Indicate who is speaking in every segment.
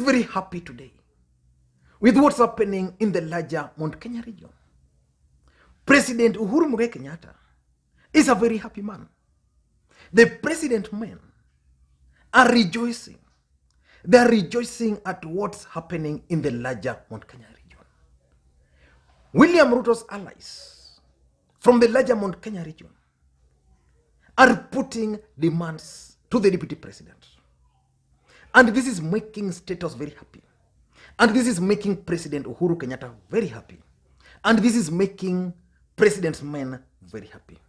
Speaker 1: very happy today with what's happening in the larger Mount Kenya region. President Uhuru Kenyatta is a very happy man. The president men are rejoicing. They are rejoicing at what's happening in the larger Mount Kenya region. William Ruto's allies from the larger Mount Kenya region are putting demands to the deputy president. And this is making status very happy. And this is making President Uhuru Kenyatta very happy. And this is making President's men very happy.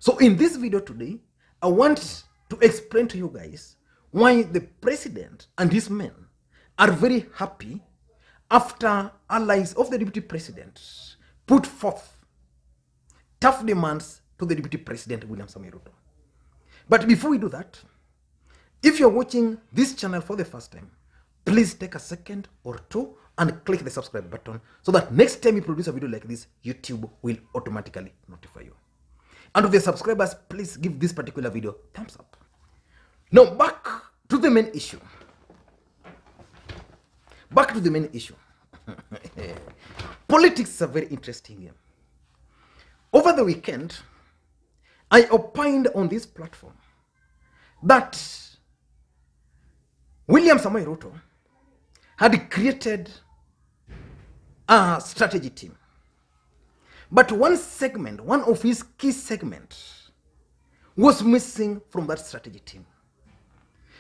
Speaker 1: So in this video today, I want to explain to you guys why the president and his men are very happy after allies of the deputy president put forth tough demands to the deputy president William Ruto. But before we do that, if you're watching this channel for the first time, please take a second or two and click the subscribe button so that next time you produce a video like this, YouTube will automatically notify you. And to the subscribers, please give this particular video thumbs up. Now back to the main issue. Back to the main issue. Politics is a very interesting game. Over the weekend, I opined on this platform that William Ruto had created a strategy team. But one segment, one of his key segments, was missing from that strategy team.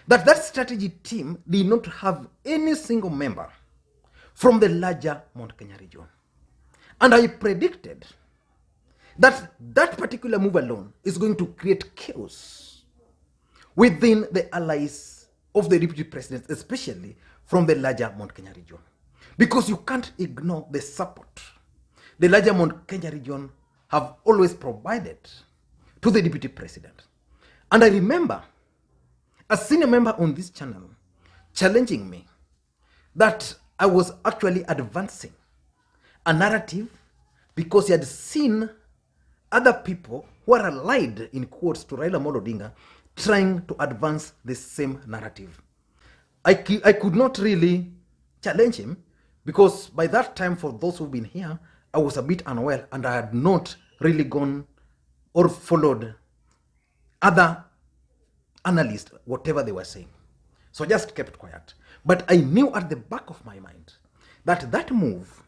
Speaker 1: That strategy team did not have any single member from the larger Mount Kenya region. And I predicted that that particular move alone is going to create chaos within the allies of the deputy president, especially from the larger Mount Kenya region. Because you can't ignore the support the larger Mount Kenya region have always provided to the deputy president. And I remember a senior member on this channel challenging me that I was actually advancing a narrative because he had seen other people who are allied in quotes to Raila Odinga trying to advance the same narrative. I could not really challenge him because by that time, for those who've been here, I was a bit unwell and I had not really gone or followed other analysts, whatever they were saying. So I just kept quiet. But I knew at the back of my mind that that move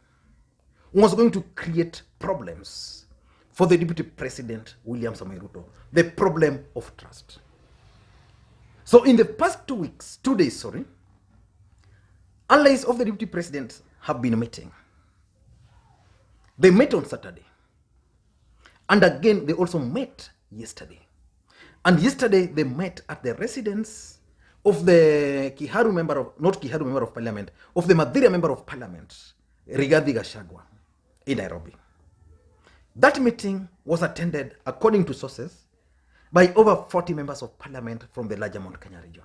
Speaker 1: was going to create problems for the deputy president, William Ruto, the problem of trust. So in the past 2 days, allies of the deputy president have been meeting. They met on Saturday. And again, they also met yesterday. And yesterday, they met at the residence of the Mathira member of parliament, of the Mathira member of parliament, Rigathi Gachagua, in Nairobi. That meeting was attended, according to sources, by over 40 members of parliament from the larger Mount Kenya region.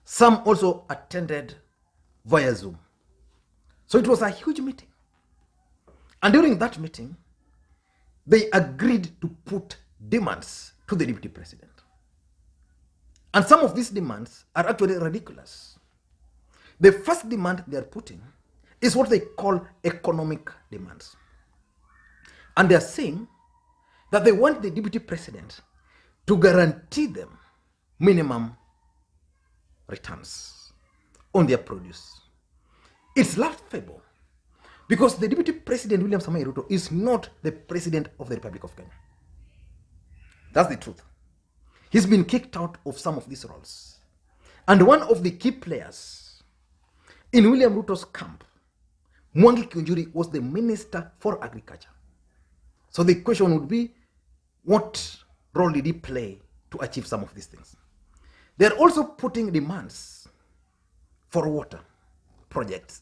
Speaker 1: Some also attended via Zoom. So it was a huge meeting. And during that meeting, they agreed to put demands to the deputy president. And some of these demands are actually ridiculous. The first demand they are putting is what they call economic demands. And they are saying that they want the deputy president to guarantee them minimum returns on their produce. It's laughable because the deputy president, William Ruto, is not the president of the Republic of Kenya. That's the truth. He's been kicked out of some of these roles. And one of the key players in William Ruto's camp, Mwangi Kiunjuri, was the Minister for Agriculture. So the question would be, what role did he play to achieve some of these things? They're also putting demands for water projects.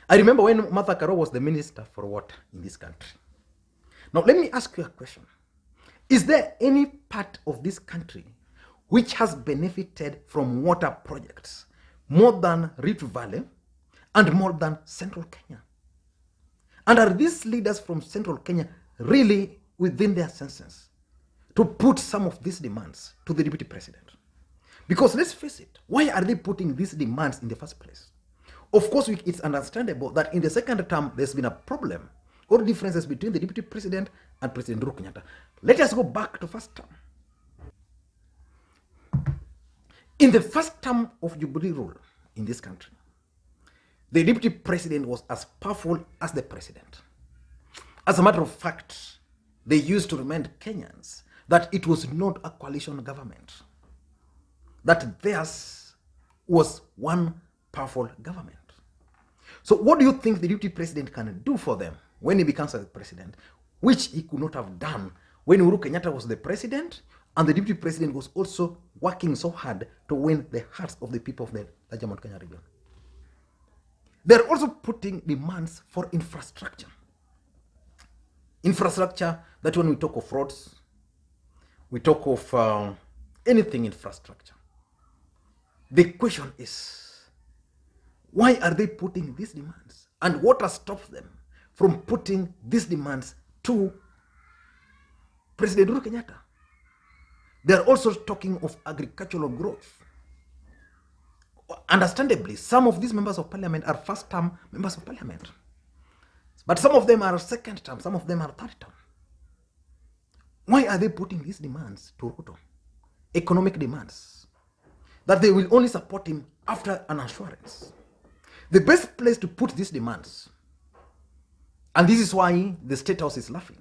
Speaker 1: I remember when Mathira was the Minister for Water in this country. Now, let me ask you a question. Is there any part of this country which has benefited from water projects more than Rift Valley and more than Central Kenya? And are these leaders from Central Kenya really within their senses to put some of these demands to the deputy president? Because let's face it, why are they putting these demands in the first place? Of course, it's understandable that in the second term, there's been a problem or differences between the Deputy President and President Uhuru Kenyatta. Let us go back to first term. In the first term of Jubilee rule in this country, the Deputy President was as powerful as the President. As a matter of fact, they used to remind Kenyans that it was not a coalition government, that theirs was one powerful government. So what do you think the Deputy President can do for them when he becomes the President, which he could not have done when Uhuru Kenyatta was the President and the Deputy President was also working so hard to win the hearts of the people of the larger Mount Kenya region? They're also putting demands for infrastructure. Infrastructure, that when we talk of roads, we talk of anything infrastructure. The question is, why are they putting these demands? And what has stopped them from putting these demands to President Uhuru Kenyatta? They're also talking of agricultural growth. Understandably, some of these members of parliament are first-term members of parliament. But some of them are second term, some of them are third term. Why are they putting these demands to Ruto? Economic demands. That they will only support him after an assurance. The best place to put these demands, and this is why the State House is laughing,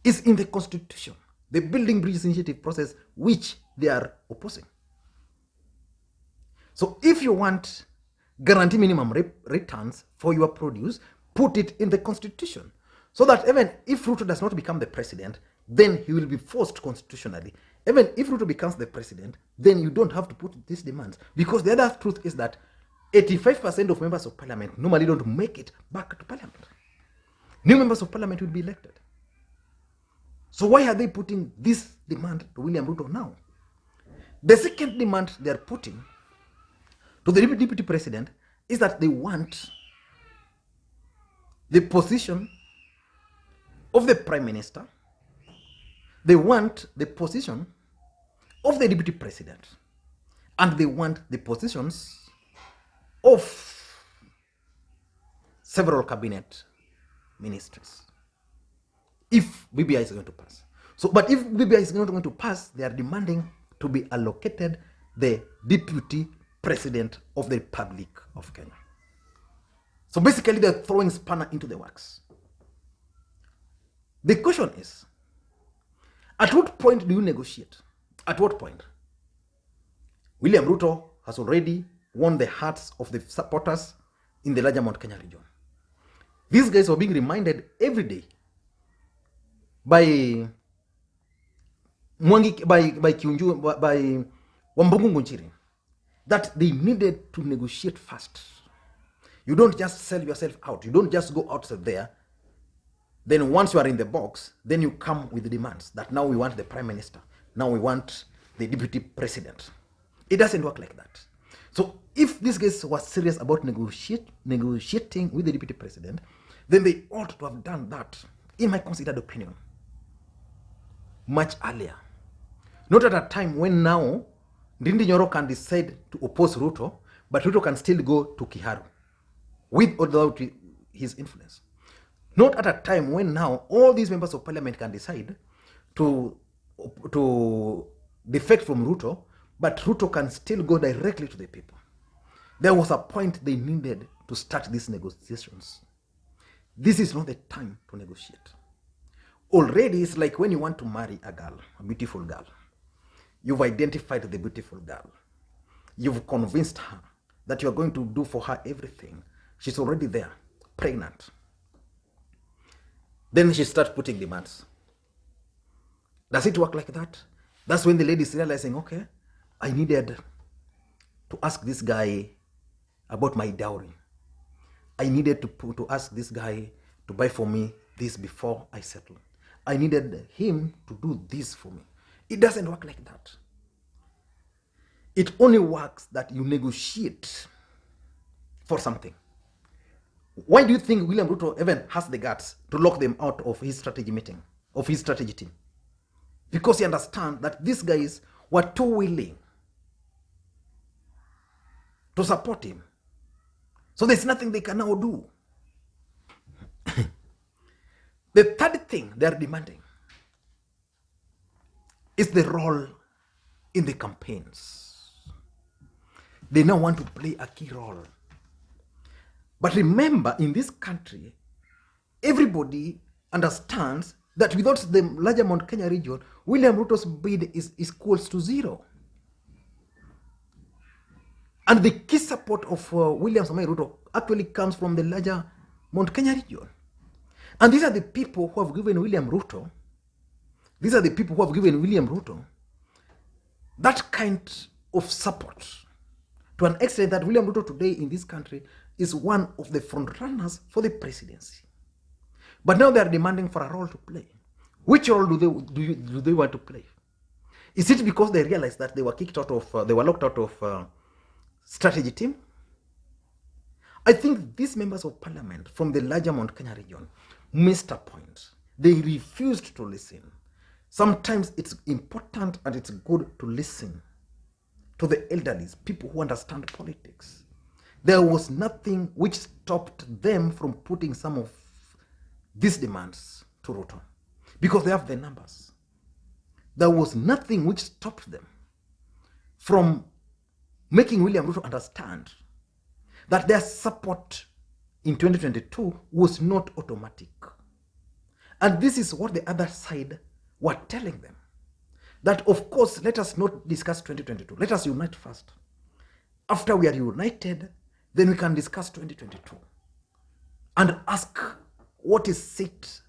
Speaker 1: is in the Constitution, the Building Bridges Initiative process, which they are opposing. So if you want guarantee minimum returns for your produce, put it in the Constitution, so that even if Ruto does not become the president, then he will be forced constitutionally. Even if Ruto becomes the president, then you don't have to put these demands. Because the other truth is that 85% of members of parliament normally don't make it back to parliament. New members of parliament will be elected. So why are they putting this demand to William Ruto now? The second demand they are putting to the deputy president is that they want the position of the prime minister. They want the position of the deputy president. And they want the positions of several cabinet ministries if BBI is going to pass. So, but if BBI is not going to pass, they are demanding to be allocated the deputy president of the Republic of Kenya. So basically, they're throwing spanner into the works. The question is, at what point do you negotiate? At what point? William Ruto has already won the hearts of the supporters in the larger Mount Kenya region. These guys are being reminded every day by Wambugu Nchiri that they needed to negotiate fast. You don't just sell yourself out. You don't just go out there. Then once you are in the box, then you come with the demands that now we want the prime minister. Now we want the deputy president. It doesn't work like that. So if these guys were serious about negotiating with the deputy president, then they ought to have done that, in my considered opinion, much earlier. Not at a time when now Ndindi Nyoro can decide to oppose Ruto, but Ruto can still go to Kiharu with or without his influence. Not at a time when now all these members of parliament can decide to defect from Ruto, but Ruto can still go directly to the people. There was a point they needed to start these negotiations. This is not the time to negotiate. Already, it's like when you want to marry a girl, a beautiful girl. You've identified the beautiful girl. You've convinced her that you're going to do for her everything. She's already there, pregnant. Then she starts putting demands. Does it work like that? That's when the lady is realizing, okay, I needed to ask this guy about my dowry. I needed to ask this guy to buy for me this before I settle. I needed him to do this for me. It doesn't work like that. It only works that you negotiate for something. Why do you think William Ruto even has the guts to lock them out of his strategy meeting, of his strategy team? Because he understands that these guys were too willing to support him. So there's nothing they can now do. The third thing they're demanding is the role in the campaigns. They now want to play a key role. But remember, in this country, everybody understands that without the larger Mount Kenya region, William Ruto's bid is equals to zero. And the key support of William Samoei Ruto actually comes from the larger Mount Kenya region. And these are the people who have given William Ruto, that kind of support, to an extent that William Ruto today in this country is one of the front runners for the presidency. But now they are demanding for a role to play. Which role do they want to play? Is it because they realized that they were locked out of strategy team? I think these members of parliament from the larger Mount Kenya region missed a point. They refused to listen. Sometimes it's important and it's good to listen to the elderly, people who understand politics. There was nothing which stopped them from putting some of these demands to Ruto, because they have the numbers. There was nothing which stopped them from making William Ruto understand that their support in 2022 was not automatic. And this is what the other side were telling them. That, of course, let us not discuss 2022. Let us unite first. After we are united, then we can discuss 2022 and ask what is set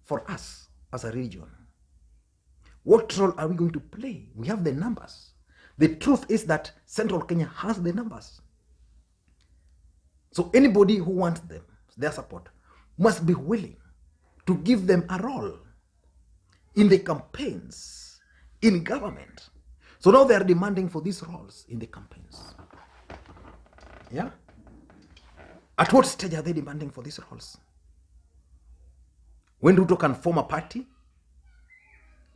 Speaker 1: for us as a region. What role are we going to play? We have the numbers. The truth is that Central Kenya has the numbers. So anybody who wants them, their support, must be willing to give them a role in the campaigns, in government. So now they are demanding for these roles in the campaigns. Yeah? At what stage are they demanding for these roles? When Ruto can form a party,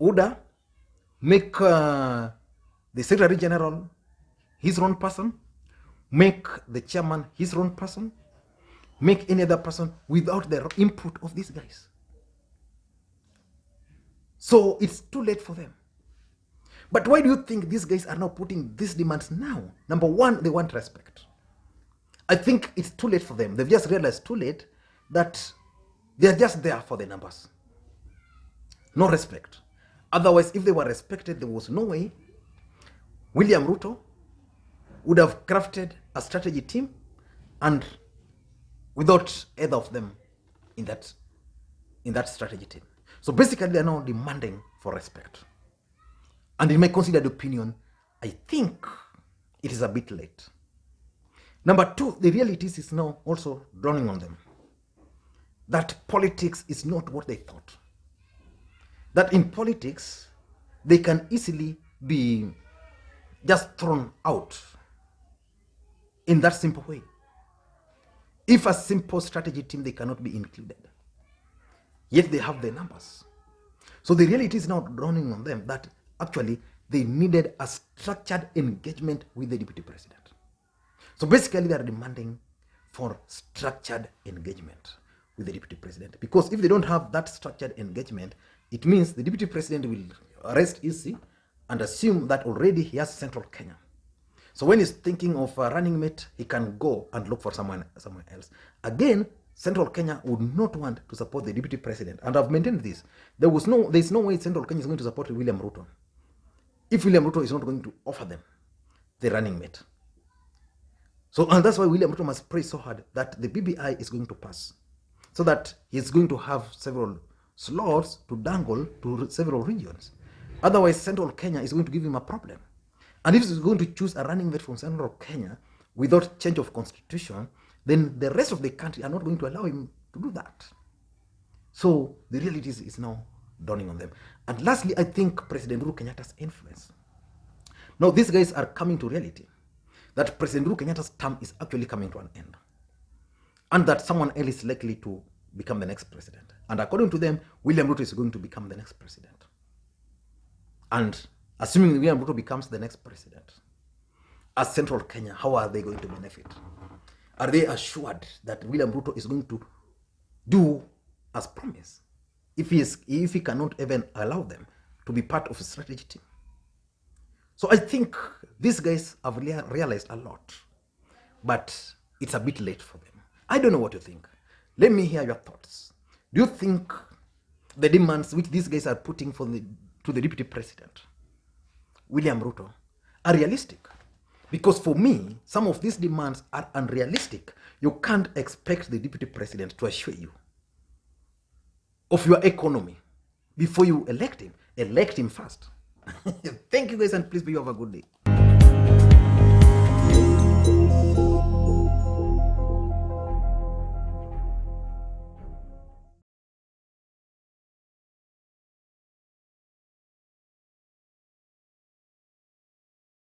Speaker 1: Uda, make the Secretary General his own person, make the chairman his own person, make any other person without the input of these guys. So it's too late for them. But why do you think these guys are now putting these demands now? Number one, they want respect. I think it's too late for them. They've just realized too late that they're just there for the numbers. No respect. Otherwise, if they were respected, there was no way William Ruto would have crafted a strategy team and without either of them in that strategy team. So basically, they're now demanding for respect. And in my considered opinion, I think it is a bit late. Number two, the realities is now also dawning on them that politics is not what they thought. That in politics, they can easily be just thrown out in that simple way. If a simple strategy team, they cannot be included. Yet they have the numbers. So the reality is now dawning on them that actually they needed a structured engagement with the deputy president. So basically they are demanding for structured engagement with the deputy president. Because if they don't have that structured engagement, it means the deputy president will rest easy and assume that already he has Central Kenya. So when he's thinking of a running mate, he can go and look for somewhere else. Again, Central Kenya would not want to support the deputy president. And I've maintained this. There's no way Central Kenya is going to support William Ruto if William Ruto is not going to offer them the running mate. So, and that's why William Ruto must pray so hard that the BBI is going to pass, so that he's going to have several slots to dangle to several regions. Otherwise, Central Kenya is going to give him a problem. And if he's going to choose a running mate from Central Kenya without change of constitution, then the rest of the country are not going to allow him to do that. So the reality is now dawning on them. And lastly, I think President Uhuru Kenyatta's influence. Now these guys are coming to reality that President Uhuru Kenyatta's term is actually coming to an end, and that someone else is likely to become the next president. And according to them, William Ruto is going to become the next president. And assuming William Ruto becomes the next president, as Central Kenya, how are they going to benefit? Are they assured that William Ruto is going to do as promised if he cannot even allow them to be part of a strategy team? So I think these guys have realized a lot, but it's a bit late for them. I don't know what you think. Let me hear your thoughts. Do you think the demands which these guys are putting to the Deputy President, William Ruto, are realistic? Because for me, some of these demands are unrealistic. You can't expect the Deputy President to assure you of your economy before you elect him. Elect him first. Thank you guys, and please you have a good day.